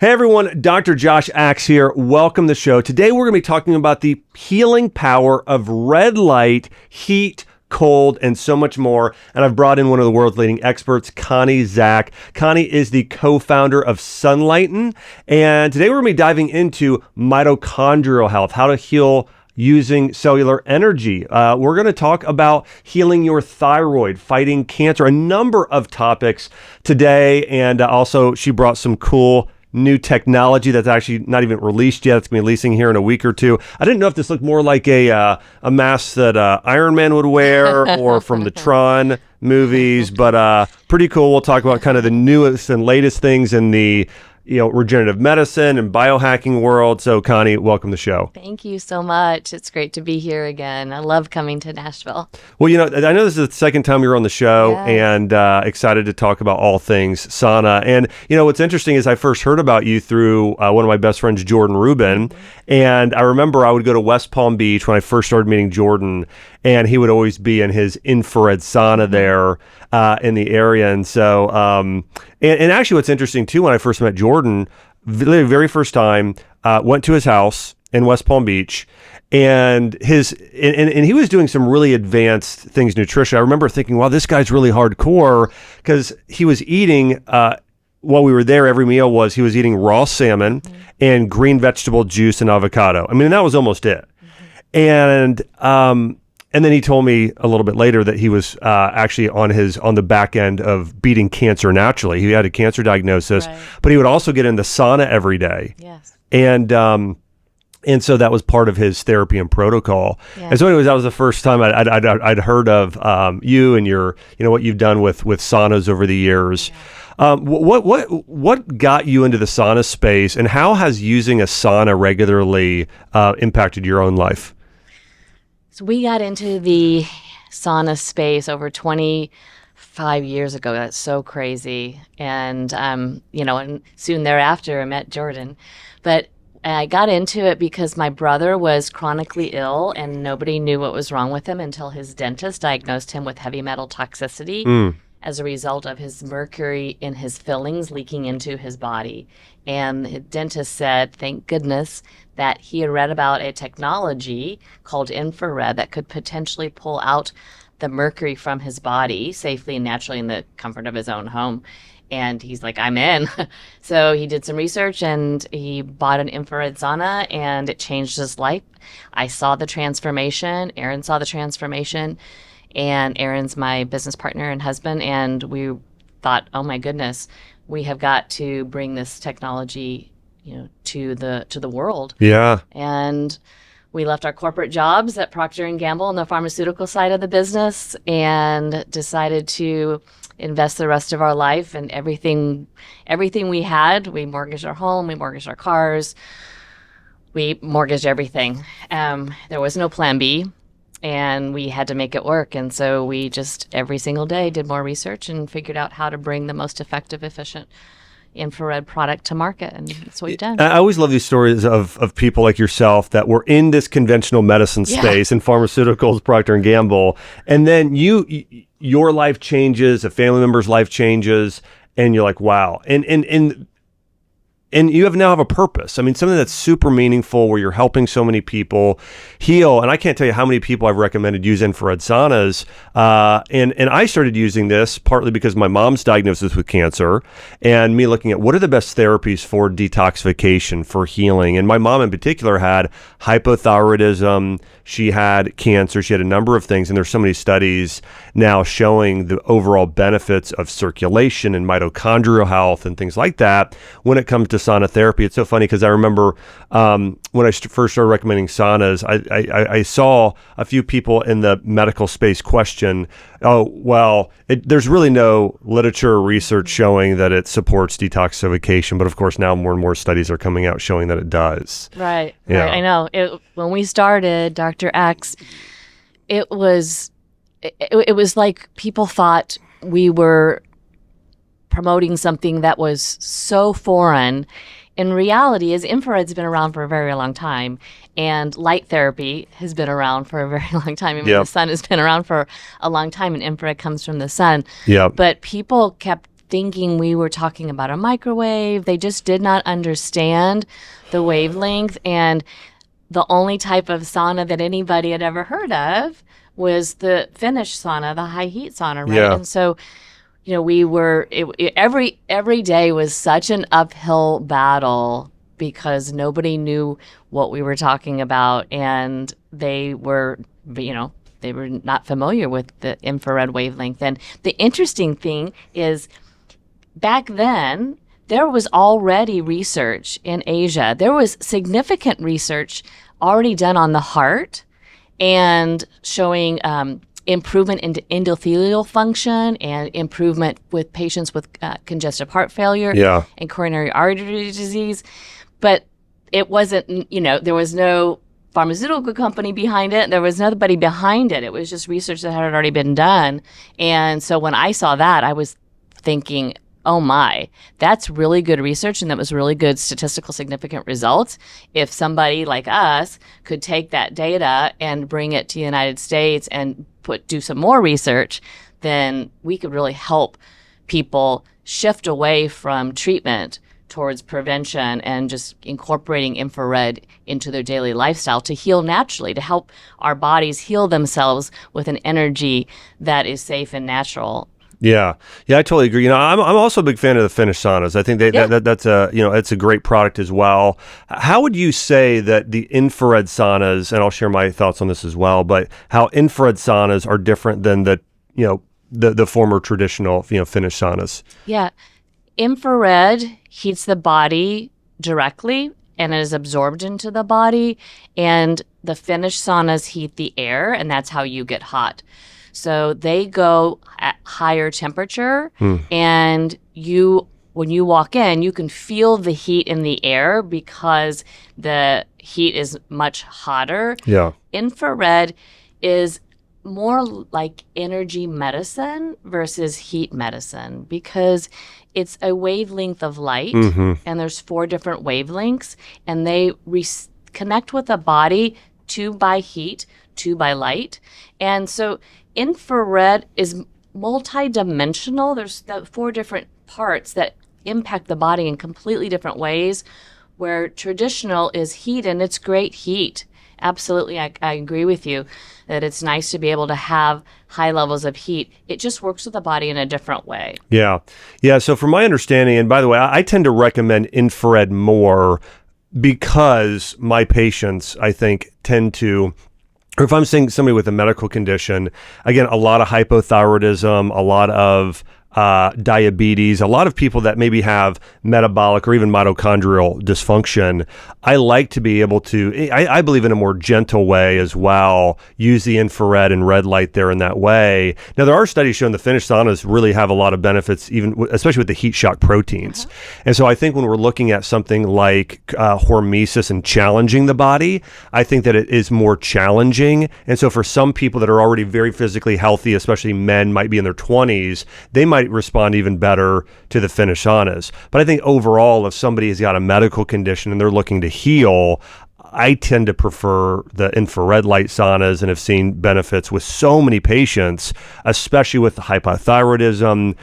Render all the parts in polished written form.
Hey everyone, Dr. Josh Axe here. Welcome to the show. Today we're going to be talking about the healing power of red light, heat, cold, and so much more. And I've brought in one of the world's leading experts, Connie, Zack. Connie is the co-founder of Sunlighten. And today we're going to be diving into mitochondrial health, how to heal using cellular energy. We're going to talk about healing your thyroid, fighting cancer, a number of topics today. And also she brought some cool new technology that's actually not even released yet. It's going to be releasing here in a week or two. I didn't know if this looked more like a mask that Iron Man would wear or from the Tron movies, but pretty cool. We'll talk about kind of the newest and latest things in the regenerative medicine and biohacking world. So Connie, welcome to the show. Thank you so much. It's great to be here again. I love coming to Nashville. Well, I know this is the second time you're on the show. Yes. And excited to talk about all things sauna. And what's interesting is I first heard about you through one of my best friends, Jordan Rubin. Mm-hmm. And I remember I would go to West Palm Beach when I first started meeting Jordan, and he would always be in his infrared sauna there in the area. And so, and actually what's interesting too, when I first met Jordan, the very first time, went to his house in West Palm Beach, and he was doing some really advanced things, nutrition. I remember thinking, wow, this guy's really hardcore, because he was eating, while we were there, every meal he was eating raw salmon and green vegetable juice and avocado. I mean, that was almost it. And then he told me a little bit later that he was actually on the back end of beating cancer naturally. He had a cancer diagnosis, right, but he would also get in the sauna every day. Yes. And so that was part of his therapy and protocol. Yeah. And so anyways, that was the first time I'd heard of you and your, what you've done with saunas over the years. Yeah. What got you into the sauna space, and how has using a sauna regularly impacted your own life? So we got into the sauna space over 25 years ago. That's so crazy. And, and soon thereafter I met Jordan. But I got into it because my brother was chronically ill and nobody knew what was wrong with him until his dentist diagnosed him with heavy metal toxicity as a result of his mercury in his fillings leaking into his body. And the dentist said, thank goodness, that he had read about a technology called infrared that could potentially pull out the mercury from his body safely and naturally in the comfort of his own home. And he's like, I'm in. So he did some research and he bought an infrared sauna, and it changed his life. I saw the transformation. Aaron saw the transformation. And Aaron's my business partner and husband. And we thought, oh my goodness, we have got to bring this technology, to the world. Yeah. And we left our corporate jobs at Procter & Gamble on the pharmaceutical side of the business and decided to invest the rest of our life in everything we had. We mortgaged our home, we mortgaged our cars, we mortgaged everything. There was no plan B, and we had to make it work. And so we just every single day did more research and figured out how to bring the most effective, efficient infrared product to market, and that's what we've done. I always love these stories of people like yourself that were in this conventional medicine space in pharmaceuticals, Procter & Gamble, and then your life changes, a family member's life changes, and you're like, wow. And you now have a purpose. I mean, something that's super meaningful where you're helping so many people heal. And I can't tell you how many people I've recommended use infrared saunas. And I started using this partly because my mom's diagnosis with cancer and me looking at what are the best therapies for detoxification, for healing. And my mom in particular had hypothyroidism. She had cancer. She had a number of things. And there's so many studies now showing the overall benefits of circulation and mitochondrial health and things like that when it comes to sauna therapy. It's so funny because I remember when I first started recommending saunas, I saw a few people in the medical space question, oh, well, there's really no literature or research showing that it supports detoxification. But of course, now more and more studies are coming out showing that it does. Right. Yeah. Right. I know. When we started Dr. X, it was like people thought we were promoting something that was so foreign. In reality, is infrared's been around for a very long time, and light therapy has been around for a very long time. I mean, the sun has been around for a long time, and infrared comes from the sun. Yeah. But people kept thinking we were talking about a microwave. They just did not understand the wavelength. And the only type of sauna that anybody had ever heard of was the Finnish sauna, the high heat sauna, right? Yeah. And so, every day was such an uphill battle because nobody knew what we were talking about, and they were not familiar with the infrared wavelength. And the interesting thing is, back then, there was already research in Asia. There was significant research already done on the heart and showing improvement in endothelial function and improvement with patients with congestive heart failure and coronary artery disease. But it wasn't, there was no pharmaceutical company behind it. There was nobody behind it. It was just research that had already been done. And so when I saw that, I was thinking, oh my, that's really good research, and that was really good statistical significant results. If somebody like us could take that data and bring it to the United States and do some more research, then we could really help people shift away from treatment towards prevention and just incorporating infrared into their daily lifestyle to heal naturally, to help our bodies heal themselves with an energy that is safe and natural. Yeah, I totally agree. I'm also a big fan of the Finnish saunas. I think that's it's a great product as well. How would you say that the infrared saunas, and I'll share my thoughts on this as well, but how infrared saunas are different than the former traditional Finnish saunas? Yeah, infrared heats the body directly and is absorbed into the body, and the Finnish saunas heat the air, and that's how you get hot. So they go at higher temperature, and when you walk in, you can feel the heat in the air because the heat is much hotter. Yeah. Infrared is more like energy medicine versus heat medicine because it's a wavelength of light, and there's 4 different wavelengths, and they connect with the body, 2 by heat, 2 by light. And so infrared is multidimensional. There's 4 different parts that impact the body in completely different ways, where traditional is heat, and it's great heat. Absolutely, I agree with you that it's nice to be able to have high levels of heat. It just works with the body in a different way. Yeah. So from my understanding, and by the way, I tend to recommend infrared more because my patients, I think, tend to, or if I'm seeing somebody with a medical condition, again, a lot of hypothyroidism, a lot of diabetes, a lot of people that maybe have metabolic or even mitochondrial dysfunction, I like to be able to, I believe in a more gentle way as well, use the infrared and red light there in that way. Now, there are studies showing the Finnish saunas really have a lot of benefits, especially with the heat shock proteins. And so I think when we're looking at something like hormesis and challenging the body, I think that it is more challenging. And so for some people that are already very physically healthy, especially men might be in their 20s, they might respond even better to the Finnish saunas. But I think overall, if somebody has got a medical condition and they're looking to heal, I tend to prefer the infrared light saunas and have seen benefits with so many patients, especially with the hypothyroidism,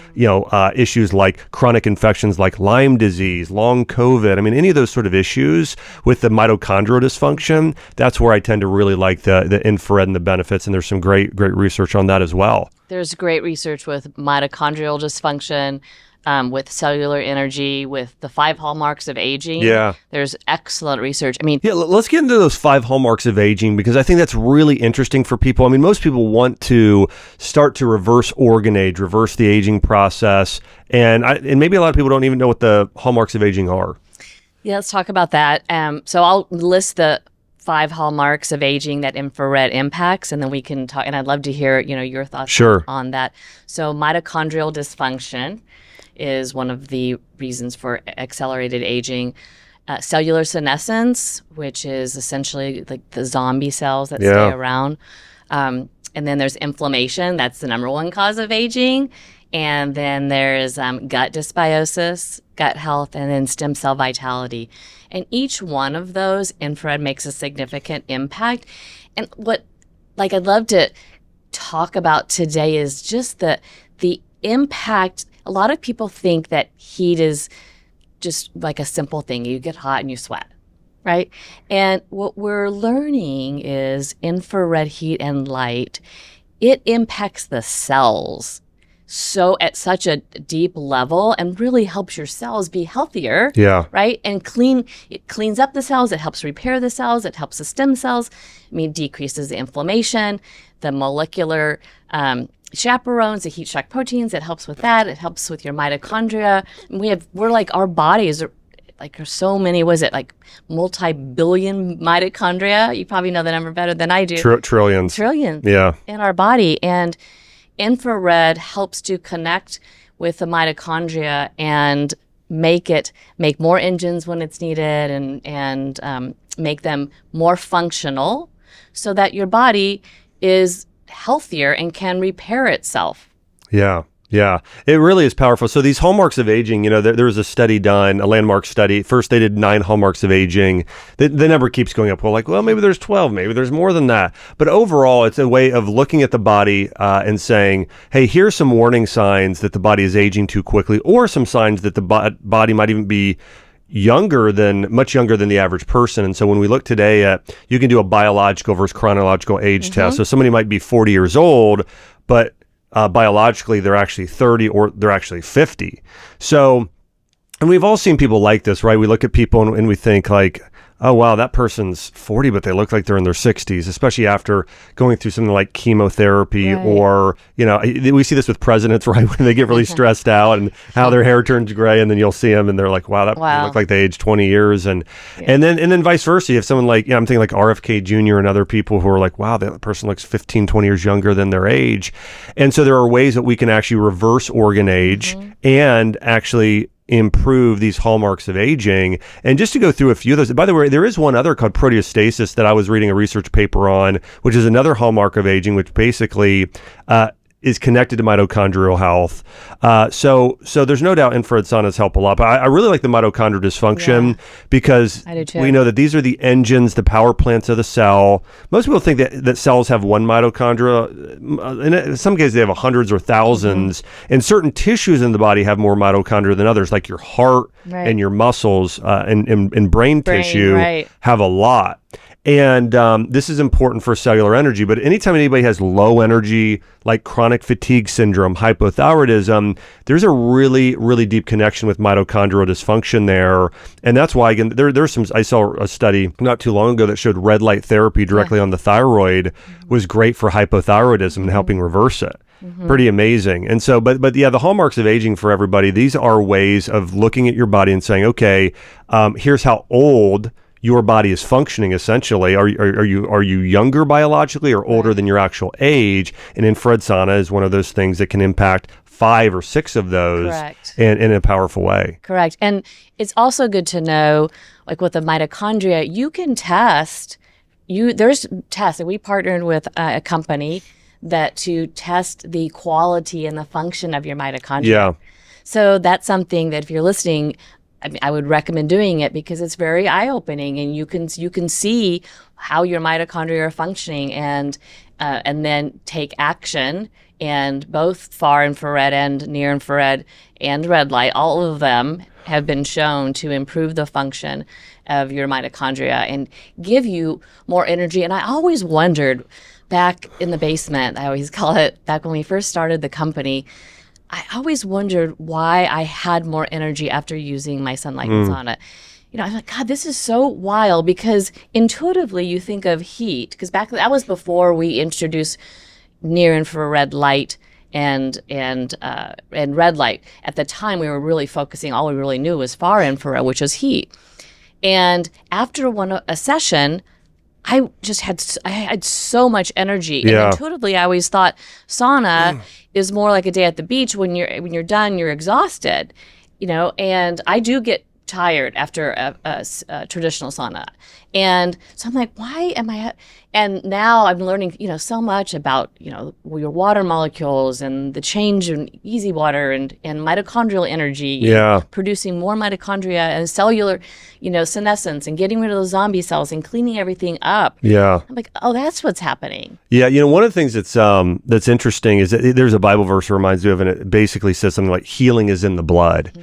issues like chronic infections like Lyme disease, long COVID. I mean, any of those sort of issues with the mitochondrial dysfunction, that's where I tend to really like the infrared and the benefits. And there's some great research on that as well. There's great research with mitochondrial dysfunction, with cellular energy, with the 5 hallmarks of aging. Yeah. There's excellent research. I mean, let's get into those 5 hallmarks of aging, because I think that's really interesting for people. I mean, most people want to start to reverse organ age, reverse the aging process. And maybe a lot of people don't even know what the hallmarks of aging are. Yeah, let's talk about that. So I'll list the 5 hallmarks of aging that infrared impacts, and then we can talk. And I'd love to hear, your thoughts on that. So mitochondrial dysfunction is one of the reasons for accelerated aging. Cellular senescence, which is essentially like the zombie cells that stay around. And then there's inflammation. That's the number 1 cause of aging. And then there's gut dysbiosis, gut health, and then stem cell vitality. And each one of those, infrared makes a significant impact. And what I'd love to talk about today is just the impact a lot of people think that heat is just like a simple thing. You get hot and you sweat, right? And what we're learning is infrared heat and light, it impacts the cells so at such a deep level and really helps your cells be healthier, right? And it cleans up the cells, it helps repair the cells, it helps the stem cells, decreases the inflammation, the molecular chaperones, the heat shock proteins, it helps with that, it helps with your mitochondria. We're like, our bodies are like, there's so many, like multi-billion mitochondria. You probably know the number better than I do. Trillions. Yeah. In our body. And infrared helps to connect with the mitochondria and make more engines when it's needed and make them more functional so that your body is healthier and can repair itself. Yeah, it really is powerful. So these hallmarks of aging, there was a study done, a landmark study. First, they did 9 hallmarks of aging. The number keeps going up. Well, maybe there's 12, maybe there's more than that. But overall, it's a way of looking at the body and saying, hey, here's some warning signs that the body is aging too quickly, or some signs that the body might even be much younger than the average person. And so when we look today at, you can do a biological versus chronological age test. So somebody might be 40 years old, but biologically they're actually 30 or they're actually 50. So, and we've all seen people like this, right? We look at people and we think like, oh, wow, that person's 40, but they look like they're in their 60s, especially after going through something like chemotherapy, right. Or, we see this with presidents, right? When they get really stressed out and how their hair turns gray, and then you'll see them and they're like, wow, they look like they aged 20 years. And then vice versa. You have someone like, I'm thinking like RFK Jr. and other people who are like, wow, that person looks 15, 20 years younger than their age. And so there are ways that we can actually reverse organ age and actually improve these hallmarks of aging. And just to go through a few of those, by the way, there is one other called proteostasis that I was reading a research paper on, which is another hallmark of aging, which basically is connected to mitochondrial health. So there's no doubt infrared saunas help a lot. But I really like the mitochondrial dysfunction because we know that these are the engines, the power plants of the cell. Most people think that cells have one mitochondria. In some cases, they have hundreds or thousands. And certain tissues in the body have more mitochondria than others, like your heart and your muscles and brain tissue have a lot. And this is important for cellular energy, but anytime anybody has low energy, like chronic fatigue syndrome, hypothyroidism, there's a really, really deep connection with mitochondrial dysfunction there. And that's why, again, I saw a study not too long ago that showed red light therapy directly on the thyroid was great for hypothyroidism and helping reverse it. Pretty amazing. And so, but yeah, the hallmarks of aging for everybody, these are ways of looking at your body and saying, okay, here's how old your body is functioning. Essentially, are you younger biologically or older than your actual age? And infrared sauna is one of those things that can impact 5 or 6 of those in a powerful way. Correct. And it's also good to know, like with the mitochondria, you can test. There's tests, and we partnered with a company to test the quality and the function of your mitochondria. Yeah. So that's something that if you're listening, I would recommend doing it because it's very eye-opening, and you can see how your mitochondria are functioning, and then take action. And both far infrared and near infrared and red light, all of them have been shown to improve the function of your mitochondria and give you more energy. And I always wondered, back in the basement, I always call it, back when we first started the company, I always wondered why I had more energy after using my Sunlighten sauna. I'm like, God, this is so wild, because intuitively you think of heat, because that was before we introduced near infrared light and red light. At the time, we were really focusing, all we really knew was far infrared, which was heat. And after a session, I had so much energy. And intuitively, I always thought sauna is more like a day at the beach. When you're done, you're exhausted, and I do get tired after a traditional sauna. And so I'm like, why am I? And now I'm learning, so much about, your water molecules and the change in easy water and mitochondrial energy, and producing more mitochondria and cellular, senescence and getting rid of those zombie cells and cleaning everything up. Yeah. I'm like, oh, that's what's happening. Yeah. One of the things that's interesting is that there's a Bible verse that reminds me of, and it basically says something like healing is in the blood. Mm.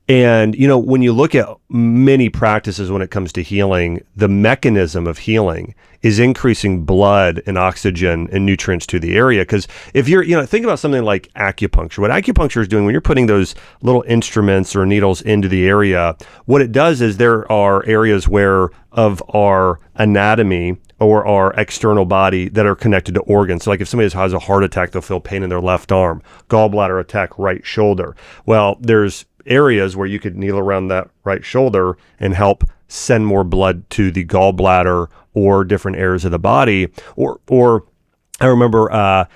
And, when you look at many practices when it comes to healing, the mechanism of healing is increasing blood and oxygen and nutrients to the area. Because if you're, think about something like acupuncture. What acupuncture is doing when you're putting those little instruments or needles into the area, what it does is there are areas where of our anatomy or our external body that are connected to organs. So like if somebody has a heart attack, they'll feel pain in their left arm, gallbladder attack, right shoulder. Well, there's areas where you could needle around that right shoulder and help send more blood to the gallbladder or different areas of the body. Or I remember I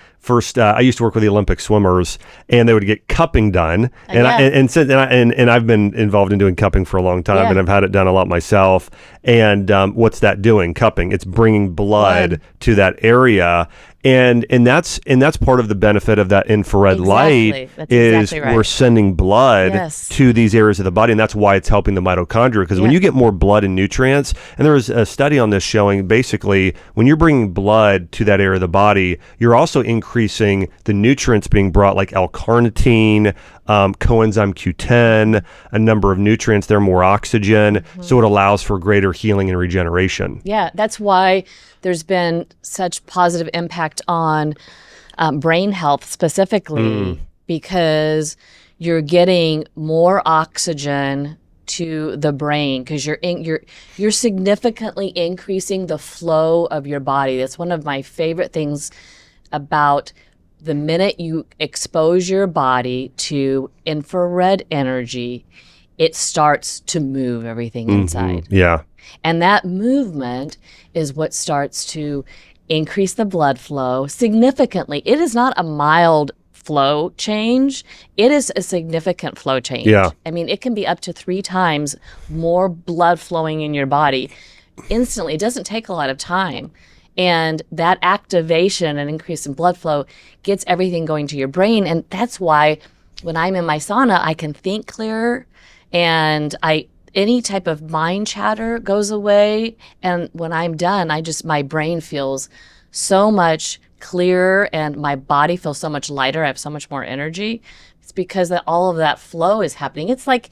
used to work with the Olympic swimmers, and they would get cupping done, and I've been involved in doing cupping for a long time, and I've had it done a lot myself. And what's that doing? Cupping. It's bringing blood to that area. And that's part of the benefit of that infrared light is right. We're sending blood to these areas of the body, and that's why it's helping the mitochondria. Because when you get more blood and nutrients, and there was a study on this showing basically when you're bringing blood to that area of the body, you're also increasing the nutrients being brought, like L-carnitine, coenzyme Q10, a number of nutrients there, more oxygen. Mm-hmm. So it allows for greater healing and regeneration. Yeah, that's why there's been such positive impact on brain health specifically, because you're getting more oxygen to the brain because you're significantly increasing the flow of your body. That's one of my favorite things about the minute you expose your body to infrared energy, it starts to move everything inside. Yeah. And that movement is what starts to increase the blood flow significantly. It is not a mild flow change. It is a significant flow change. Yeah. I mean, it can be up to 3 times more blood flowing in your body instantly. It doesn't take a lot of time. And that activation and increase in blood flow gets everything going to your brain. And that's why when I'm in my sauna, I can think clearer, and any type of mind chatter goes away. And when I'm done, my brain feels so much clearer and my body feels so much lighter. I have so much more energy. It's because all of that flow is happening. It's like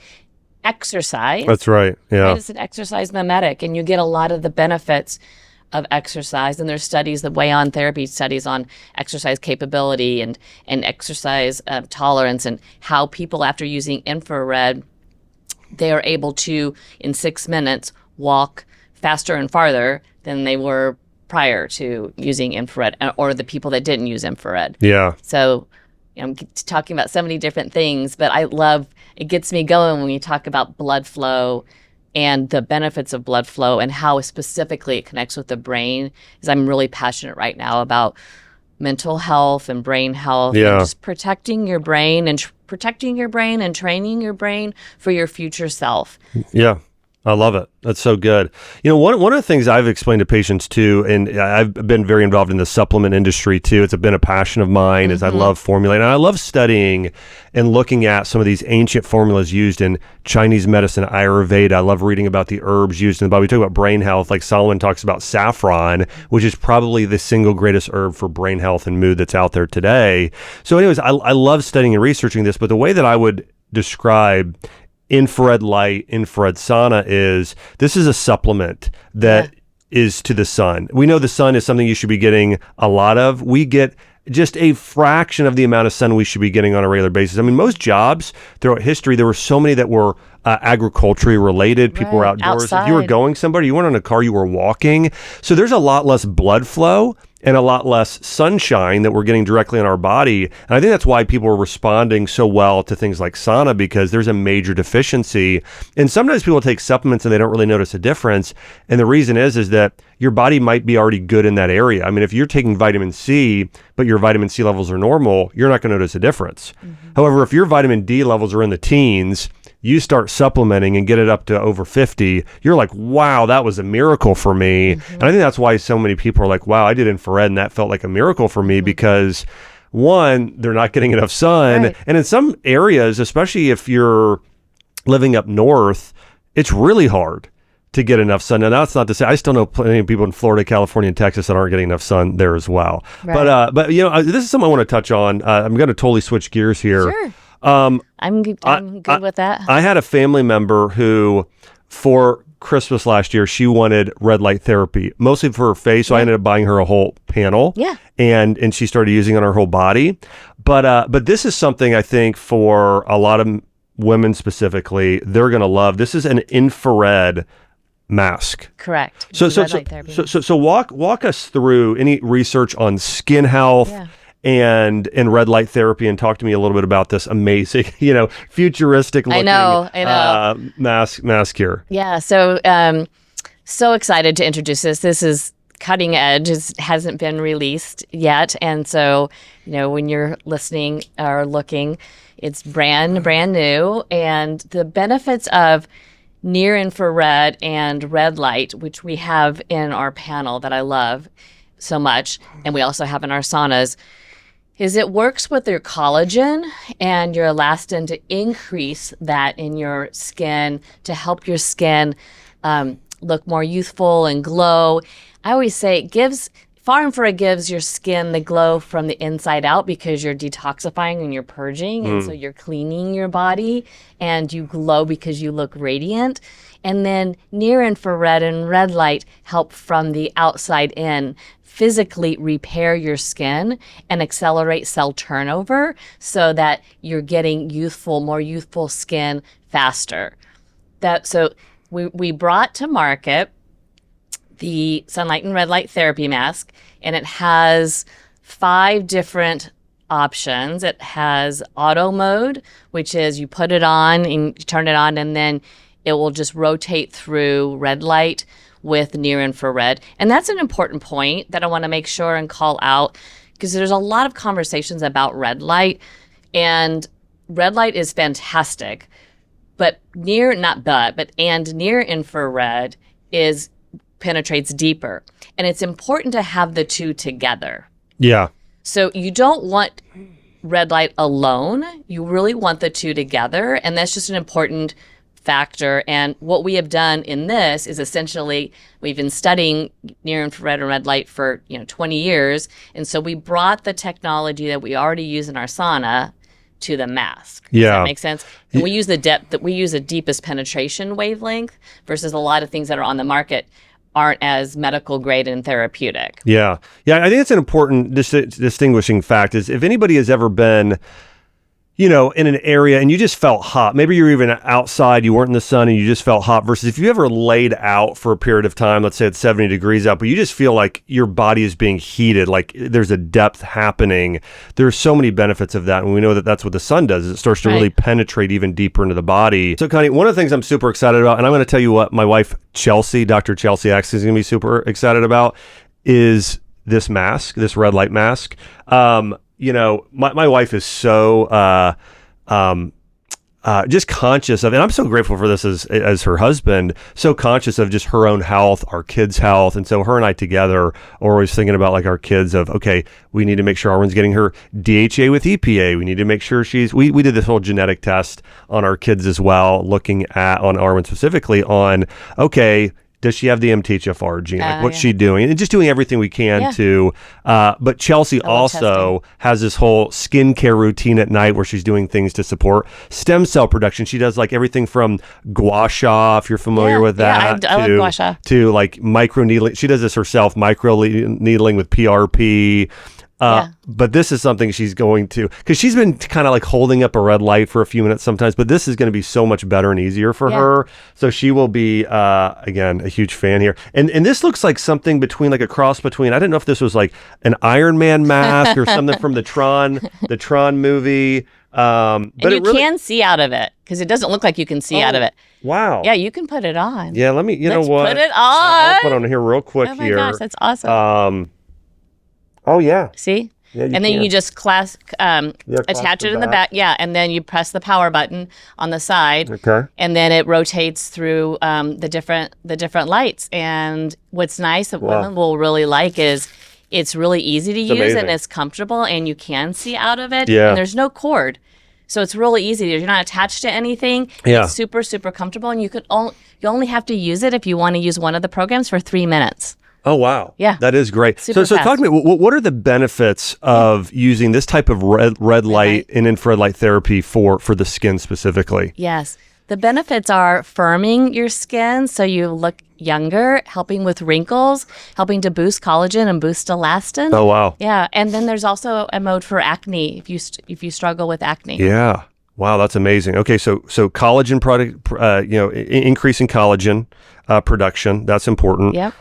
exercise. That's right. Yeah. Right? It's an exercise mimetic, and you get a lot of the benefits of exercise. And there's studies, the Way On therapy studies on exercise capability and exercise tolerance, and how people after using infrared, they are able to, in 6 minutes, walk faster and farther than they were prior to using infrared, or the people that didn't use infrared. Yeah. So I'm talking about so many different things, but it gets me going when you talk about blood flow and the benefits of blood flow and how specifically it connects with the brain. Because I'm really passionate right now about mental health and brain health, and just protecting your brain and training your brain for your future self. Yeah. I love it. That's so good. One of the things I've explained to patients too, and I've been very involved in the supplement industry too. It's been a passion of mine, is I love formulating. And I love studying and looking at some of these ancient formulas used in Chinese medicine, Ayurveda. I love reading about the herbs used in the body. We talk about brain health, like Solomon talks about saffron, which is probably the single greatest herb for brain health and mood that's out there today. So anyways, I love studying and researching this, but the way that I would describe infrared light, infrared sauna this is a supplement that is to the sun. We know the sun is something you should be getting a lot of. We get just a fraction of the amount of sun we should be getting on a regular basis. I mean, most jobs throughout history, there were so many that were agriculturally related. People were outdoors. Outside. If you were going somewhere, you weren't in a car, you were walking. So there's a lot less blood flow and a lot less sunshine that we're getting directly on our body. And I think that's why people are responding so well to things like sauna, because there's a major deficiency. And sometimes people take supplements and they don't really notice a difference. And the reason is that your body might be already good in that area. I mean, if you're taking vitamin C, but your vitamin C levels are normal, you're not going to notice a difference. Mm-hmm. However, if your vitamin D levels are in the teens, you start supplementing and get it up to over 50, you're like, wow, that was a miracle for me. And I think that's why so many people are like, wow, I did infrared and that felt like a miracle for me, because one, they're not getting enough sun. Right. And in some areas, especially if you're living up north, it's really hard to get enough sun. Now, that's not to say, I still know plenty of people in Florida, California, and Texas that aren't getting enough sun there as well. Right. But you know, this is something I want to touch on. I'm going to totally switch gears here. Sure. I'm good with that. I had a family member who, for Christmas last year, she wanted red light therapy, mostly for her face. So I ended up buying her a whole panel. Yeah. And she started using it on her whole body. But this is something I think for a lot of women specifically, they're going to love. This is an infrared mask. Correct. So walk us through any research on skin health and red light therapy, and talk to me a little bit about this amazing, you know, futuristic looking mask here. Yeah. So excited to introduce this. This is cutting edge. It hasn't been released yet. And so, you know, when you're listening or looking, it's brand new. And the benefits of near infrared and red light, which we have in our panel that I love so much, and we also have in our saunas, is it works with your collagen and your elastin to increase that in your skin, to help your skin look more youthful and glow. I always say far infrared gives your skin the glow from the inside out, because you're detoxifying and you're purging. And so you're cleaning your body and you glow because you look radiant. And then near infrared and red light help from the outside in, physically repair your skin and accelerate cell turnover so that you're getting more youthful skin faster. So we brought to market the Sunlighten Red Light Therapy Mask, and it has 5 different options. It has auto mode, which is you put it on and you turn it on, and then it will just rotate through red light with near infrared. And that's an important point that I want to make sure and call out, because there's a lot of conversations about red light, and red light is fantastic, but near infrared penetrates deeper. And it's important to have the two together. Yeah. So you don't want red light alone. You really want the two together. And that's just an important factor. And what we have done in this is essentially we've been studying near infrared and red light for 20 years. And so we brought the technology that we already use in our sauna to the mask. Does that make sense? And we use the deepest penetration wavelength versus a lot of things that are on the market aren't as medical grade and therapeutic. Yeah. I think it's an important distinguishing fact is if anybody has ever been, in an area and you just felt hot, maybe you're even outside, you weren't in the sun and you just felt hot, versus if you ever laid out for a period of time, let's say it's 70 degrees out, but you just feel like your body is being heated, like there's a depth happening. There's so many benefits of that. And we know that that's what the sun does, is it starts to really penetrate even deeper into the body. So Connie, one of the things I'm super excited about, and I'm going to tell you what my wife, Dr. Chelsea Axe, is going to be super excited about, is this mask, this red light mask. My wife is so just conscious of, and I'm so grateful for this as her husband, so conscious of just her own health, our kids' health. And so her and I together are always thinking about like our kids of, okay, we need to make sure Arwen's getting her DHA with EPA. We need to make sure we did this whole genetic test on our kids as well, looking at on Arwen specifically on, okay, does she have the MTHFR gene? Like, what's she doing? And just doing everything we can to. But Chelsea also has this whole skincare routine at night where she's doing things to support stem cell production. She does like everything from gua sha, if you're familiar with that. I love gua sha. To like micro needling. She does this herself, micro needling with PRP. But this is something she's going to, because she's been kind of like holding up a red light for a few minutes sometimes, but this is going to be so much better and easier for her. So she will be, again, a huge fan here. And this looks like something between like a cross between, I didn't know if this was like an Iron Man mask or something from the Tron movie. But you can see out of it, because it doesn't look like you can see out of it. Wow. Yeah, you can put it on. Yeah, let me, Let's put it on. I'll put it on here real quick here. Oh my gosh, that's awesome. Oh, yeah. See? Yeah, you and then can. you just attach it in the back. Yeah, and then you press the power button on the side. Okay. And then it rotates through the different lights. And what's nice that women will really like is it's really easy to use amazing. and it's comfortable and you can see out of it. Yeah. And there's no cord. So it's really easy. You're not attached to anything. Yeah. It's super, super comfortable. And you only have to use it if you want to use one of the programs for 3 minutes. Oh, wow. Yeah. That is great. Super So fast. talk to me, what are the benefits of using this type of red light and infrared light therapy for the skin specifically? Yes. The benefits are firming your skin so you look younger, helping with wrinkles, helping to boost collagen and boost elastin. Oh, wow. Yeah, and then there's also a mode for acne if you struggle with acne. Yeah. Wow, that's amazing. Okay, so collagen product, increasing collagen production, that's important. Yep.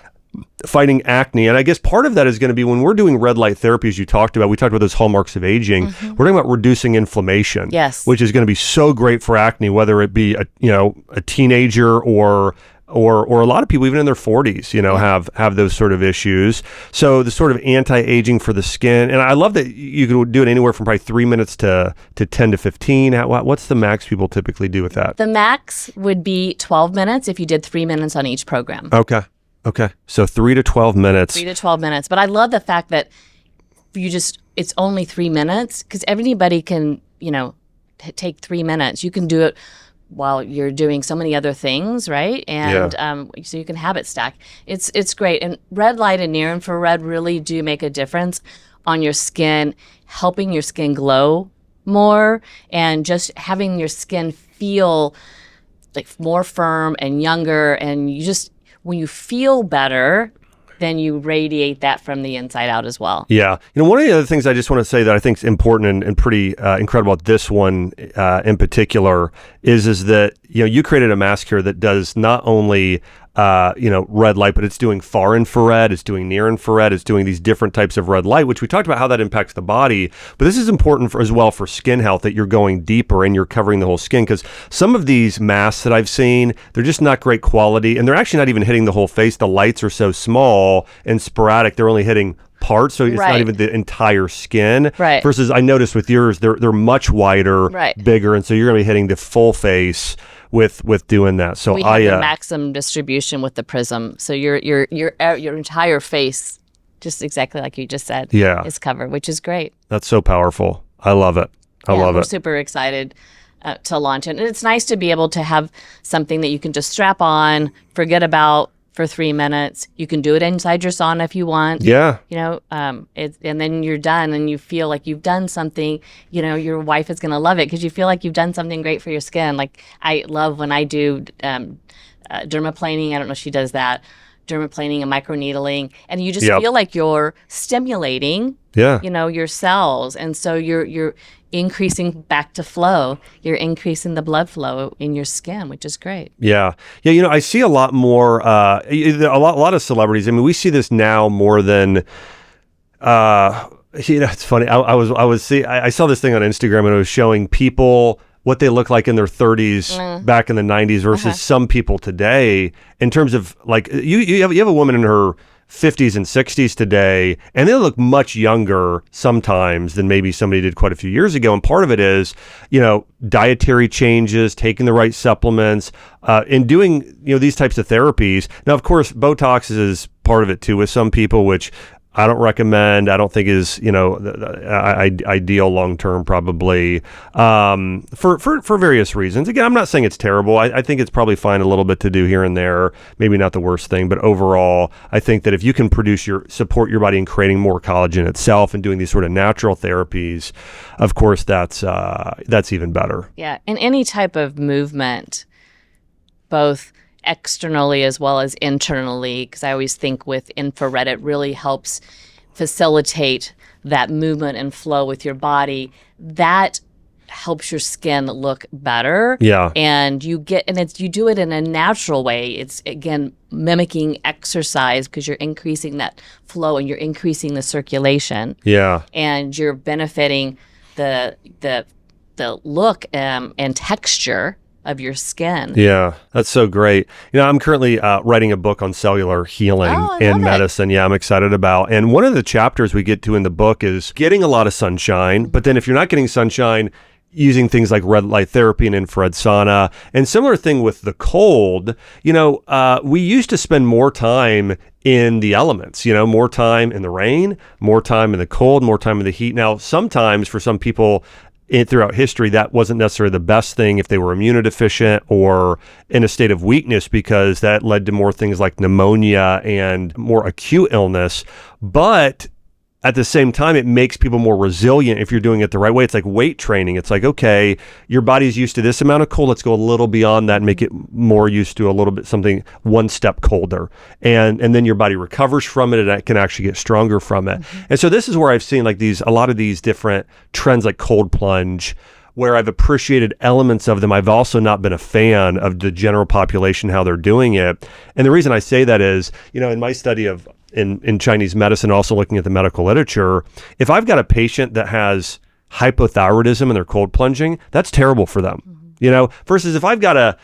Fighting acne, and I guess part of that is going to be when we're doing red light therapy, as you talked about. We talked about those hallmarks of aging. We're talking about reducing inflammation, Yes. which is going to be so great for acne, whether it be a teenager or a lot of people even in their 40s, have those sort of issues. So the sort of anti-aging for the skin, and I love that you can do it anywhere from probably 3 minutes to 10 to 15. What's the max people typically do with that? The max would be 12 minutes if you did 3 minutes on each program. Okay. So 3 to 12 minutes. 3 to 12 minutes. But I love the fact that it's only 3 minutes because everybody can, take 3 minutes. You can do it while you're doing so many other things, right? And so you can habit stack. It's great. And red light and near infrared really do make a difference on your skin, helping your skin glow more and just having your skin feel like more firm and younger. And when you feel better, then you radiate that from the inside out as well. Yeah. One of the other things I just want to say that I think is important and pretty incredible about this one in particular is that, you created a mask here that does not only, red light, but it's doing far infrared, it's doing near infrared, it's doing these different types of red light, which we talked about how that impacts the body. But this is important as well for skin health, that you're going deeper and you're covering the whole skin, because some of these masks that I've seen, they're just not great quality, and they're actually not even hitting the whole face. The lights are so small and sporadic, they're only hitting parts, so it's not even the entire skin. Right. Versus I noticed with yours, they're much wider, bigger, and so you're going to be hitting the full face with doing that. So we have the maximum distribution with the prism, so your entire face, just exactly like you just said, is covered, which is great. That's so powerful. I love it. I love it. We're super excited to launch it, and it's nice to be able to have something that you can just strap on, forget about for 3 minutes. You can do it inside your sauna if you want. Yeah. And then you're done and you feel like you've done something, your wife is going to love it because you feel like you've done something great for your skin. Like I love when I do dermaplaning. I don't know if she does that. Dermaplaning and microneedling. And you just feel like you're stimulating, your cells. And so you're increasing back to flow. You're increasing the blood flow in your skin, which is great. Yeah. I see a lot more, a lot of celebrities. I mean, we see this now more than, it's funny. I saw this thing on Instagram and it was showing people what they look like in their 30s back in the 90s versus some people today in terms of like, you have a woman in her 50s and 60s today, and they look much younger sometimes than maybe somebody did quite a few years ago. And part of it is, dietary changes, taking the right supplements, and doing, these types of therapies. Now, of course, Botox is part of it too with some people, which I don't recommend. I don't think is, ideal long-term probably, for various reasons. Again, I'm not saying it's terrible. I think it's probably fine a little bit to do here and there, maybe not the worst thing, but overall, I think that if you can support your body in creating more collagen itself and doing these sort of natural therapies, of course, that's even better. Yeah. And any type of movement, both externally as well as internally, because I always think with infrared, it really helps facilitate that movement and flow with your body. That helps your skin look better. Yeah. And you do it in a natural way. It's again mimicking exercise because you're increasing that flow and you're increasing the circulation. Yeah. And you're benefiting the look and texture of your skin. Yeah, that's so great. I'm currently writing a book on cellular healing and medicine. Yeah, I'm excited about. And one of the chapters we get to in the book is getting a lot of sunshine. But then if you're not getting sunshine, using things like red light therapy and infrared sauna. And similar thing with the cold, we used to spend more time in the elements, more time in the rain, more time in the cold, more time in the heat. Now, sometimes for some people, throughout history, that wasn't necessarily the best thing if they were immunodeficient or in a state of weakness, because that led to more things like pneumonia and more acute illness. But at the same time, it makes people more resilient if you're doing it the right way. It's like weight training. It's like, okay, your body's used to this amount of cold. Let's go a little beyond that and make it more used to a little bit something one step colder. And then your body recovers from it and it can actually get stronger from it. Mm-hmm. And so this is where I've seen like a lot of these different trends like cold plunge, where I've appreciated elements of them. I've also not been a fan of the general population, how they're doing it. And the reason I say that is, in my study of in Chinese medicine, also looking at the medical literature, if I've got a patient that has hypothyroidism and they're cold plunging, that's terrible for them. Versus if I've got a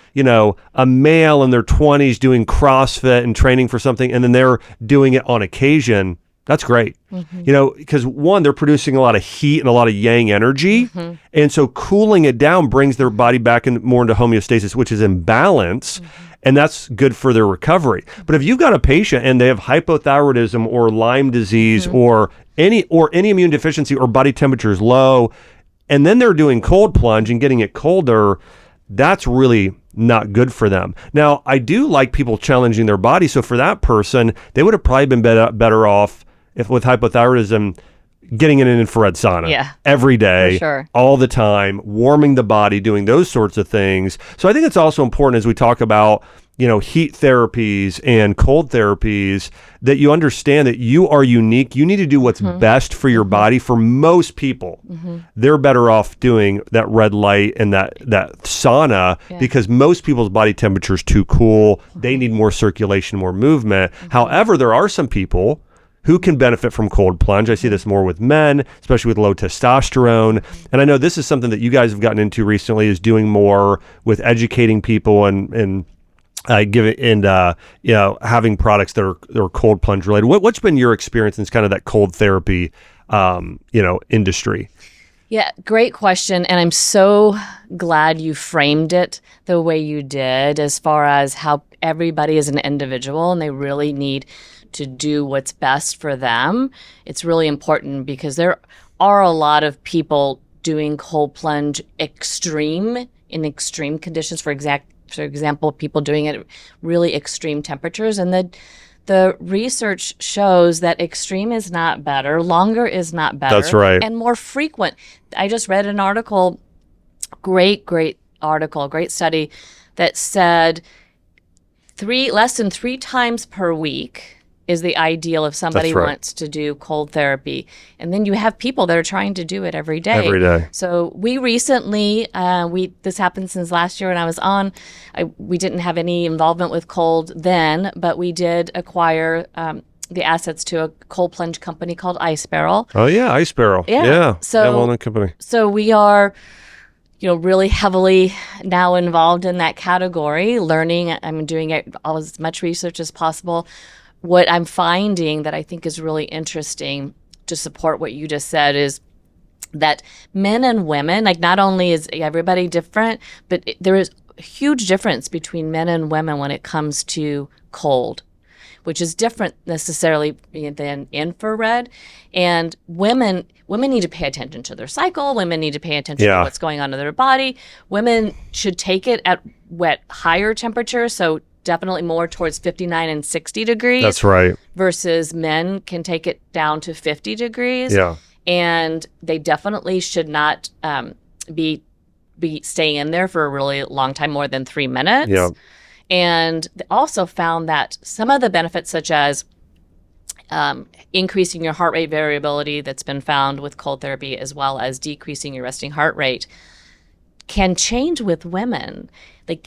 male in their 20s doing CrossFit and training for something, and then they're doing it on occasion, that's great. Mm-hmm. Because one, they're producing a lot of heat and a lot of yang energy. Mm-hmm. And so cooling it down brings their body back more into homeostasis, which is in balance. Mm-hmm. And that's good for their recovery. But if you've got a patient and they have hypothyroidism or Lyme disease mm-hmm. or any immune deficiency or body temperature is low, and then they're doing cold plunge and getting it colder, that's really not good for them. Now, I do like people challenging their body. So for that person, they would have probably been better off if with hypothyroidism, getting in an infrared sauna every day, all the time, warming the body, doing those sorts of things. So I think it's also important as we talk about, heat therapies and cold therapies, that you understand that you are unique. You need to do what's mm-hmm. best for your body. For most people, mm-hmm. they're better off doing that red light and that sauna because most people's body temperature is too cool. Mm-hmm. They need more circulation, more movement. Mm-hmm. However, there are some people who can benefit from cold plunge. I see this more with men, especially with low testosterone. And I know this is something that you guys have gotten into recently, is doing more with educating people and having products that are cold plunge related. What's been your experience in kind of that cold therapy, industry? Yeah, great question. And I'm so glad you framed it the way you did, as far as how everybody is an individual and they really need to do what's best for them. It's really important because there are a lot of people doing cold plunge in extreme conditions. For example, people doing it at really extreme temperatures. And the research shows that extreme is not better, longer is not better. That's right. And more frequent. I just read an article, great article, great study, that said less than 3 times per week is the ideal if somebody wants to do cold therapy. And then you have people that are trying to do it every day. Every day. So we recently, this happened since last year when I was on, we didn't have any involvement with cold then, but we did acquire the assets to a cold plunge company called Ice Barrel. Oh yeah, Ice Barrel. Yeah. Well-known company. So we are really heavily now involved in that category, learning. I'm doing as much research as possible. What I'm finding that I think is really interesting to support what you just said is that men and women, like, not only is everybody different, but there is a huge difference between men and women when it comes to cold, which is different necessarily than infrared. And women need to pay attention to their cycle. Women need to pay attention to what's going on in their body. Women should take it at higher temperatures, so definitely more towards 59 and 60 degrees. That's right. Versus men can take it down to 50 degrees. Yeah. And they definitely should not be staying in there for a really long time, more than 3 minutes. Yeah. And they also found that some of the benefits, such as increasing your heart rate variability that's been found with cold therapy, as well as decreasing your resting heart rate, can change with women.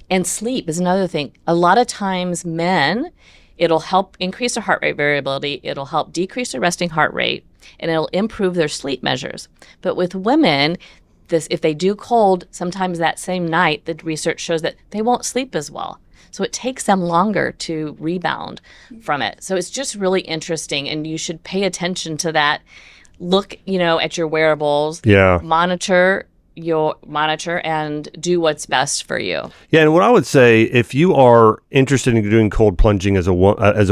And sleep is another thing. A lot of times men, it'll help increase their heart rate variability, it'll help decrease their resting heart rate, and it'll improve their sleep measures. But with women, if they do cold, sometimes that same night, the research shows that they won't sleep as well. So it takes them longer to rebound from it. So it's just really interesting, and you should pay attention to that. Look, at your wearables. Yeah. Monitor and do what's best for you. Yeah, and what I would say, if you are interested in doing cold plunging as a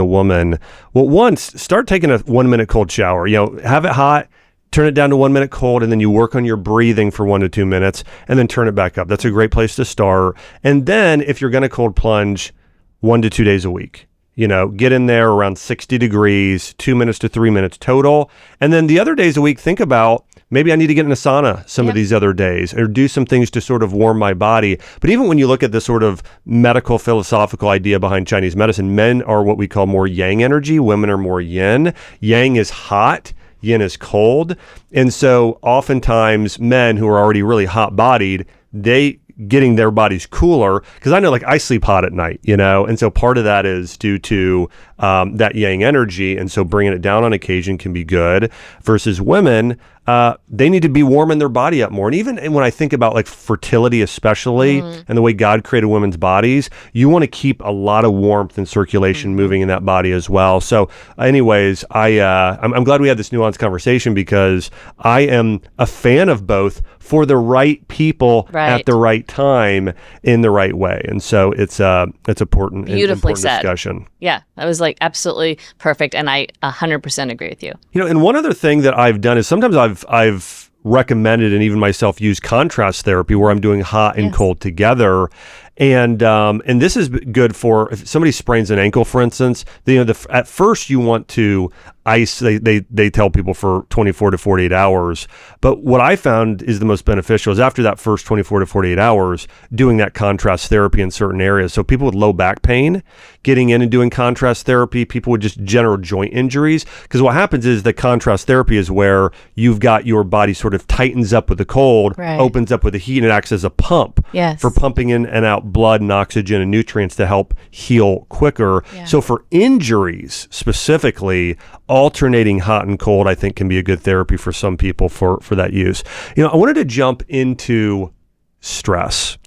woman, well, once start taking a 1 minute cold shower. Have it hot, turn it down to 1 minute cold, and then you work on your breathing for 1 to 2 minutes, and then turn it back up. That's a great place to start. And then if you're going to cold plunge, 1 to 2 days a week. Get in there around 60 degrees, 2 minutes to 3 minutes total. And then the other days a week, think about, maybe I need to get in a sauna some of these other days, or do some things to sort of warm my body. But even when you look at the sort of medical philosophical idea behind Chinese medicine, men are what we call more yang energy, women are more yin. Yang is hot, yin is cold. And so oftentimes men who are already really hot bodied, they getting their bodies cooler, because I know, like, I sleep hot at night, and so part of that is due to that yang energy, and so bringing it down on occasion can be good. Versus women, they need to be warming their body up more. And even when I think about like fertility especially, and the way God created women's bodies, you want to keep a lot of warmth and circulation moving in that body as well. So anyways, I'm glad we had this nuanced conversation, because I am a fan of both for the right people at the right time in the right way. And so it's important. Beautifully important said. Discussion. Yeah, that was like absolutely perfect, and I 100% agree with you. And one other thing that I've done is sometimes I've recommended, and even myself, use contrast therapy, where I'm doing hot and cold together. And this is good for if somebody sprains an ankle, for instance. At first you want to ice. They tell people for 24 to 48 hours. But what I found is the most beneficial is after that first 24 to 48 hours, doing that contrast therapy in certain areas. So people with low back pain, getting in and doing contrast therapy, people with just general joint injuries. Because what happens is the contrast therapy is where you've got your body sort of tightens up with the cold, opens up with the heat, and it acts as a pump for pumping in and out blood and oxygen and nutrients to help heal quicker. So for injuries specifically, alternating hot and cold, I think, can be a good therapy for some people for that use. I wanted to jump into stress.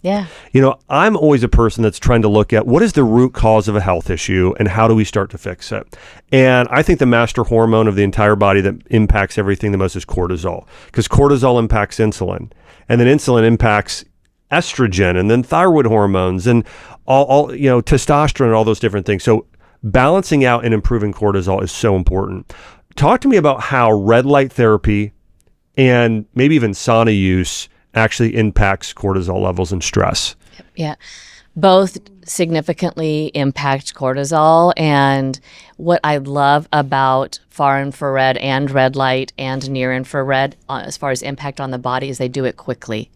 I'm always a person that's trying to look at what is the root cause of a health issue and how do we start to fix it. And I think the master hormone of the entire body that impacts everything the most is cortisol, because cortisol impacts insulin, and then insulin impacts estrogen, and then thyroid hormones, and all testosterone, and all those different things. So balancing out and improving cortisol is so important. Talk to me about how red light therapy and maybe even sauna use actually impacts cortisol levels and stress. Yeah. Both significantly impact cortisol. And what I love about far infrared and red light and near infrared, as far as impact on the body, is they do it quickly.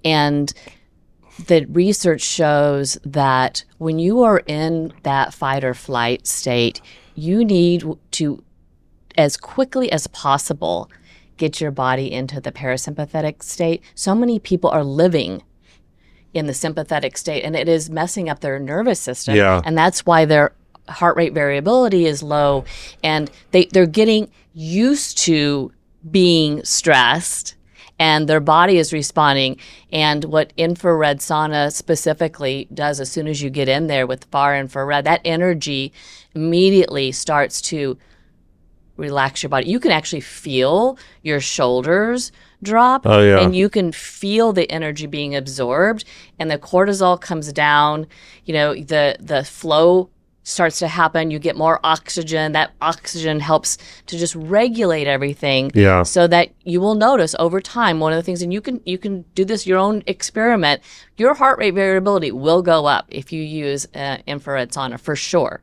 And the research shows that when you are in that fight or flight state, you need to, as quickly as possible, get your body into the parasympathetic state. So many people are living in the sympathetic state, and it is messing up their nervous system. And that's why their heart rate variability is low, and they're getting used to being stressed, and their body is responding. And what infrared sauna specifically does, as soon as you get in there with far infrared, that energy immediately starts to relax your body. You can actually feel your shoulders drop, and you can feel the energy being absorbed, and the cortisol comes down. The flow starts to happen. You get more oxygen. That oxygen helps to just regulate everything, so that you will notice over time. One of the things, and you can do this your own experiment, your heart rate variability will go up if you use infrared sauna, for sure.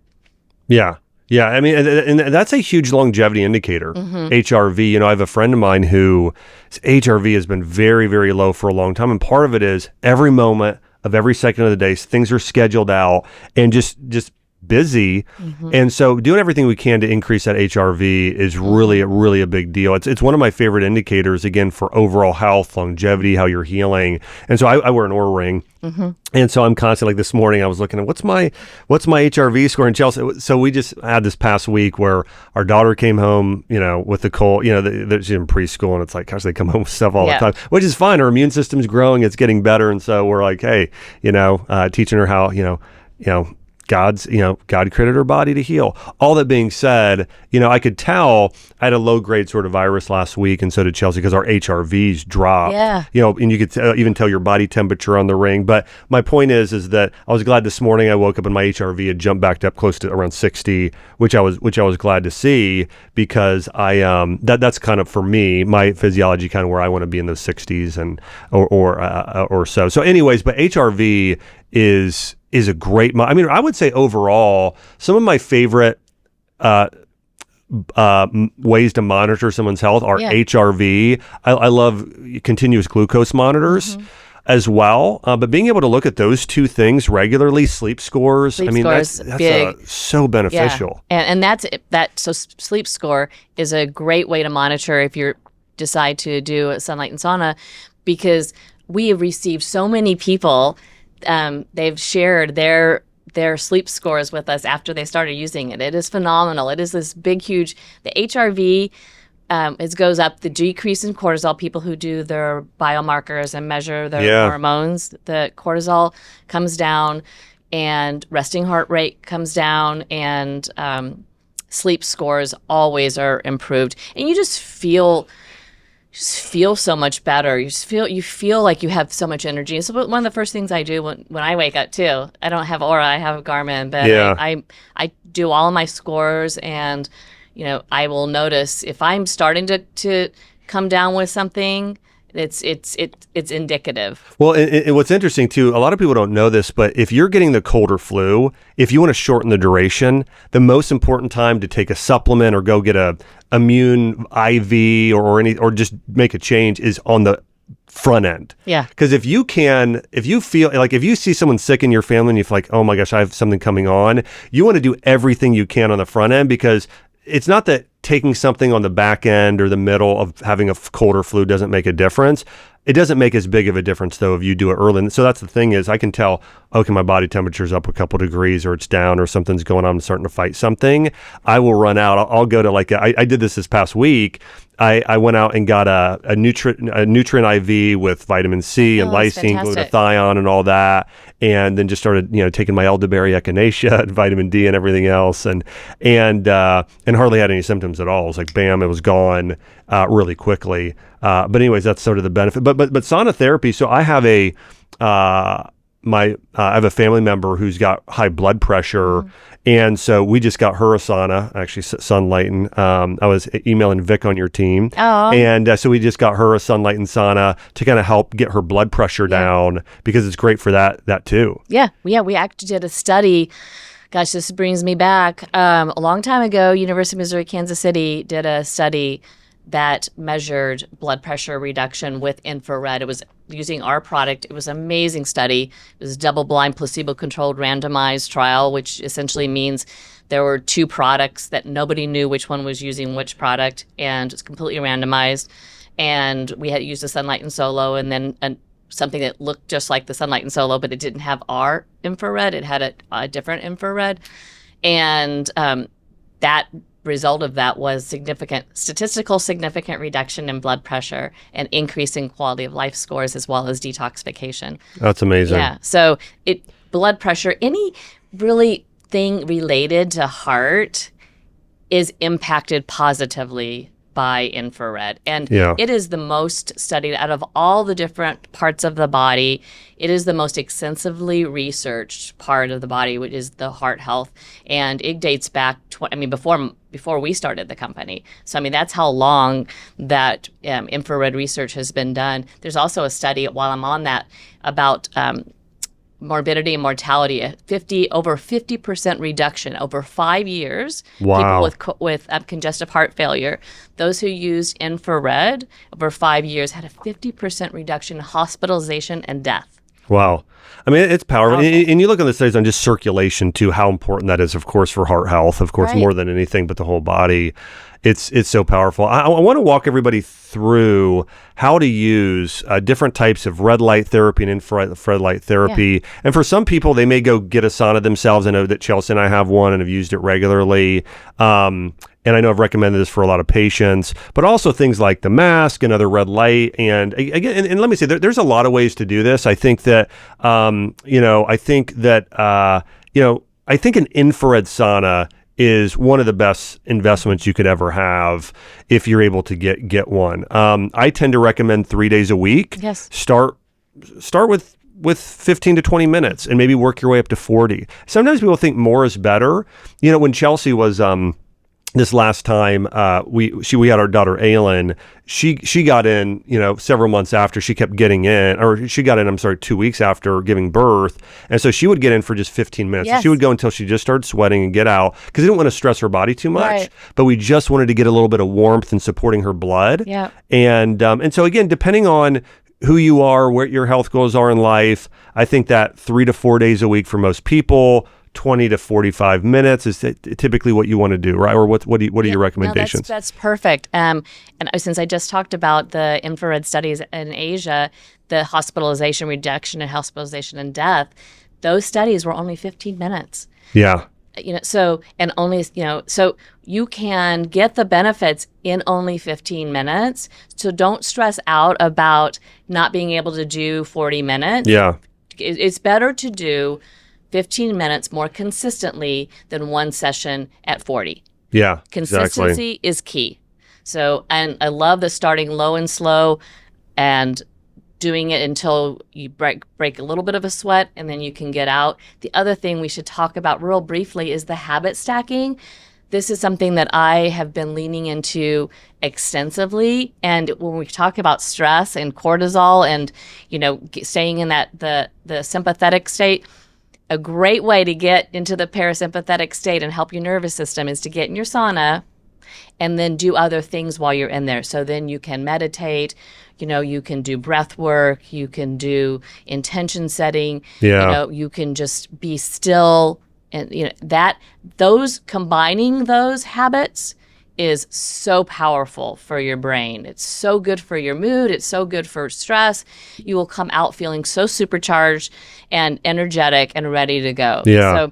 Yeah, I mean, and that's a huge longevity indicator, HRV. I have a friend of mine whose HRV has been very, very low for a long time. And part of it is every moment of every second of the day, things are scheduled out, and just busy. And so doing everything we can to increase that HRV is really a big deal. It's one of my favorite indicators, again, for overall health, longevity, how you're healing. And so I wear an Oura ring. And so I'm constantly, like this morning, I was looking at what's my HRV score in Chelsea. So we just had this past week where our daughter came home, with the cold, she's in preschool, and it's like, gosh, they come home with stuff all the time, which is fine. Her immune system's growing, it's getting better. And so we're like, hey, teaching her how, God created her body to heal. All that being said, I could tell I had a low grade sort of virus last week, and so did Chelsea, because our HRVs dropped. Yeah. And you could even tell your body temperature on the ring. But my point is that I was glad this morning I woke up and my HRV had jumped back up close to around 60, which I was glad to see, because that's kind of, for me, my physiology, kind of where I want to be in those 60s and or so. So anyways, but HRV is a great, I would say overall, some of my favorite ways to monitor someone's health are HRV. I love continuous glucose monitors as well. But being able to look at those two things regularly, sleep scores, that's big. So beneficial. Yeah. And so sleep score is a great way to monitor if you decide to do a Sunlighten sauna, because we have received so many people. They've shared their sleep scores with us after they started using it. It is phenomenal. It is this big, huge. The HRV, it goes up. The decrease in cortisol. People who do their biomarkers and measure their hormones, the cortisol comes down, and resting heart rate comes down, and sleep scores always are improved. And you just feel so much better. You feel like you have so much energy. So one of the first things I do when I wake up too, I don't have Oura, I have a Garmin, but I do all of my scores, and I will notice if I'm starting to come down with something. It's indicative. Well, and what's interesting too, a lot of people don't know this, but if you're getting the cold or flu, if you want to shorten the duration, the most important time to take a supplement or go get a immune IV or just make a change is on the front end. Yeah. Because if you feel like, if you see someone sick in your family and you feel like, oh my gosh, I have something coming on, you want to do everything you can on the front end, because it's not that taking something on the back end or the middle of having a cold or flu doesn't make a difference. It doesn't make as big of a difference, though, if you do it early. And so that's the thing, is I can tell, okay, my body temperature's up a couple degrees, or it's down, or something's going on, I'm starting to fight something. I will run out. I'll go to I did this past week. I went out and got a nutrient IV with vitamin C and lysine, glutathione, and all that, and then just started taking my elderberry, echinacea, and vitamin D and everything else, and hardly had any symptoms at all. It was like bam, it was gone really quickly. But anyways, that's sort of the benefit. But sauna therapy. So I have I have a family member who's got high blood pressure. And so we just got her a sauna, actually Sunlighten. I was emailing Vic on your team. Oh. And so we just got her a Sunlighten sauna to kind of help get her blood pressure down, because it's great for that too. Yeah. We actually did a study. Gosh, this brings me back. A long time ago, University of Missouri, Kansas City did a study that measured blood pressure reduction with infrared. It was using our product. It was an amazing study. It was a double-blind, placebo-controlled, randomized trial, which essentially means there were two products that nobody knew which one was using which product, and it's completely randomized. And we had used the Sunlighten Solo, and then something that looked just like the Sunlighten Solo, but it didn't have our infrared. It had a different infrared. And that result of that was statistical significant reduction in blood pressure and increase in quality of life scores, as well as detoxification. That's amazing. Yeah. So blood pressure, any really thing related to heart is impacted positively by infrared. And it is the most studied out of all the different parts of the body. It is the most extensively researched part of the body, which is the heart health. And it dates back, before we started the company. So, that's how long that infrared research has been done. There's also a study, while I'm on that, about morbidity and mortality, over 50% reduction over 5 years. Wow. People with congestive heart failure. Those who used infrared over 5 years had a 50% reduction in hospitalization and death. Wow. I mean, it's powerful. Powerful. And you look at the studies on just circulation too, how important that is, of course, for heart health, of course, Right. more than anything, but the whole body. It's so powerful. I want to walk everybody through how to use different types of red light therapy and infrared light therapy. And for some people, they may go get a sauna themselves. I know that Chelsea and I have one and have used it regularly. And I know I've recommended this for a lot of patients, but also things like the mask and other red light. And again, and let me say, there's a lot of ways to do this. I think that, I think an infrared sauna is one of the best investments you could ever have if you're able to get one. I tend to recommend 3 days a week. Yes. Start with 15 to 20 minutes and maybe work your way up to 40. Sometimes people think more is better. When Chelsea was this last time we had our daughter Aylin, she got in, several months after. She kept getting in, or she got in, 2 weeks after giving birth. And so she would get in for just 15 minutes. Yes. So she would go until she just started sweating and get out, because we didn't want to stress her body too much, Right. but we just wanted to get a little bit of warmth and supporting her blood. Yeah. And so again, depending on who you are, what your health goals are in life, I think that 3 to 4 days a week for most people, 20 to 45 minutes is typically what you want to do, right? Or what are your recommendations? No, that's perfect. And since I just talked about the infrared studies in Asia, the hospitalization reduction and hospitalization and death, those studies were only 15 minutes. Yeah. So you can get the benefits in only 15 minutes. So don't stress out about not being able to do 40 minutes. Yeah. It's better to do 15 minutes more consistently than one session at 40. Yeah. Consistency is key. So, and I love the starting low and slow and doing it until you break a little bit of a sweat, and then you can get out. The other thing we should talk about real briefly is the habit stacking. This is something that I have been leaning into extensively. And when we talk about stress and cortisol and, staying in the sympathetic state, a great way to get into the parasympathetic state and help your nervous system is to get in your sauna and then do other things while you're in there. So then you can meditate, you can do breath work, you can do intention setting, you can just be still. And combining those habits is so powerful for your brain. It's so good for your mood. It's so good for stress. You will come out feeling so supercharged and energetic and ready to go. Yeah. So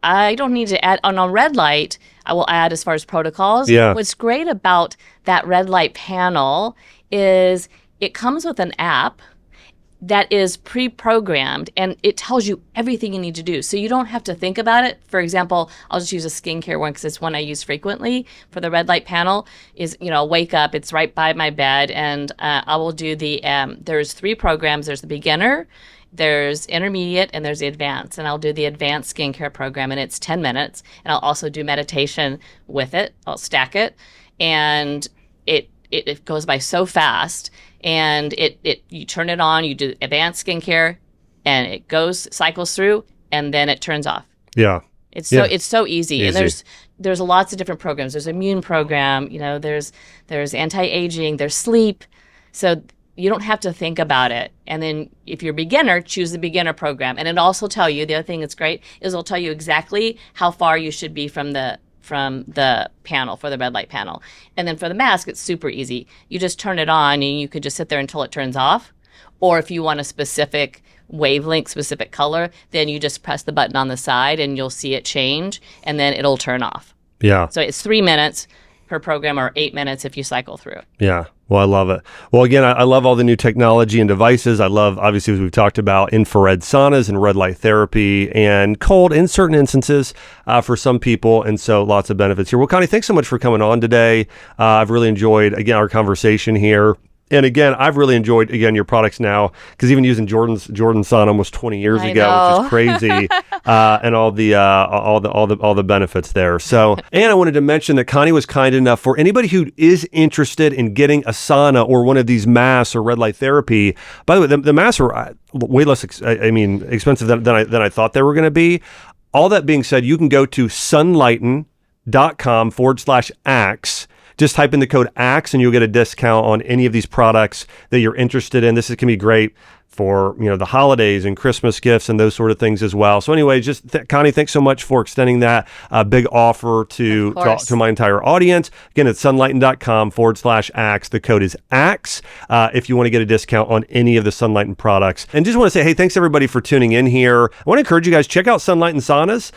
I don't need to add on a red light. I will add as far as protocols. Yeah. What's great about that red light panel is it comes with an app that is pre-programmed, and it tells you everything you need to do. So you don't have to think about it. For example, I'll just use a skincare one because it's one I use frequently for the red light panel is, wake up, it's right by my bed, and I will do there's 3 programs. There's the beginner, there's intermediate, and there's the advanced. And I'll do the advanced skincare program, and it's 10 minutes. And I'll also do meditation with it. I'll stack it. And it goes by so fast. And you turn it on, you do advanced skincare, and it cycles through, and then it turns off. Yeah. It's so easy. And there's lots of different programs. There's immune program, there's anti-aging, there's sleep. So you don't have to think about it. And then if you're a beginner, choose the beginner program. And it'll also tell you, the other thing that's great is it'll tell you exactly how far you should be from the panel, for the red light panel. And then for the mask, it's super easy. You just turn it on and you can just sit there until it turns off. Or if you want a specific wavelength, specific color, then you just press the button on the side and you'll see it change, and then it'll turn off. Yeah. So it's 3 minutes per program, or 8 minutes if you cycle through it. Yeah. Well, I love it. Well, again, I love all the new technology and devices. I love, obviously, as we've talked about, infrared saunas and red light therapy and cold in certain instances for some people. And so lots of benefits here. Well, Connie, thanks so much for coming on today. I've really enjoyed, again, our conversation here. And again, I've really enjoyed, your products now, because even using Jordan's sauna almost 20 years ago, which is crazy, and all the benefits there. So, and I wanted to mention that Connie was kind enough for anybody who is interested in getting a sauna or one of these masks or red light therapy. By the way, the masks are way less, expensive than I thought they were going to be. All that being said, you can go to sunlighten.com/axe. Just type in the code AXE and you'll get a discount on any of these products that you're interested in. This can be great. for, the holidays and Christmas gifts and those sort of things as well. So anyway, Connie, thanks so much for extending that big offer to my entire audience. Again, it's sunlighten.com/axe. The code is axe if you want to get a discount on any of the Sunlighten products. And just want to say, hey, thanks everybody for tuning in here. I want to encourage you guys, check out Sunlighten Saunas.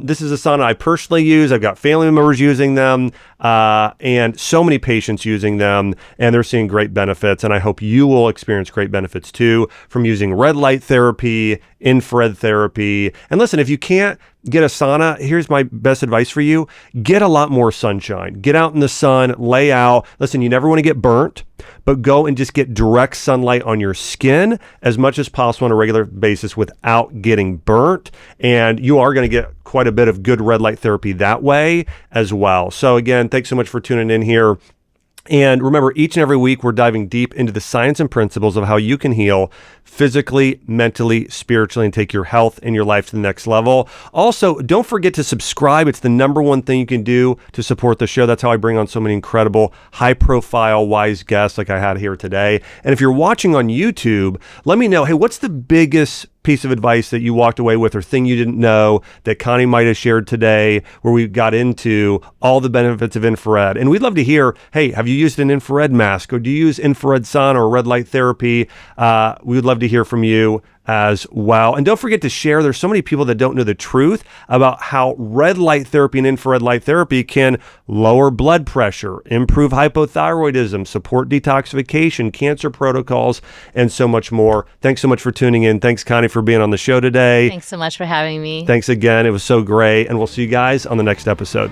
This is a sauna I personally use. I've got family members using them and so many patients using them, and they're seeing great benefits. And I hope you will experience great benefits too from using red light therapy, infrared therapy. And listen, if you can't get a sauna, here's my best advice for you. Get a lot more sunshine. Get out in the sun, lay out. Listen, you never want to get burnt, but go and just get direct sunlight on your skin as much as possible on a regular basis without getting burnt. And you are going to get quite a bit of good red light therapy that way as well. So again, thanks so much for tuning in here. And remember, each and every week, we're diving deep into the science and principles of how you can heal physically, mentally, spiritually, and take your health and your life to the next level. Also, don't forget to subscribe. It's the number one thing you can do to support the show. That's how I bring on so many incredible, high-profile, wise guests like I had here today. And if you're watching on YouTube, let me know, hey, what's the biggest piece of advice that you walked away with or thing you didn't know that Connie might have shared today where we got into all the benefits of infrared? And we'd love to hear, hey, have you used an infrared mask, or do you use infrared sauna or red light therapy? We would love to hear from you as well. And don't forget to share. There's so many people that don't know the truth about how red light therapy and infrared light therapy can lower blood pressure, improve hypothyroidism, support detoxification, cancer protocols, and so much more. Thanks so much for tuning in. Thanks, Connie, for being on the show today. Thanks so much for having me. Thanks again. It was so great. And we'll see you guys on the next episode.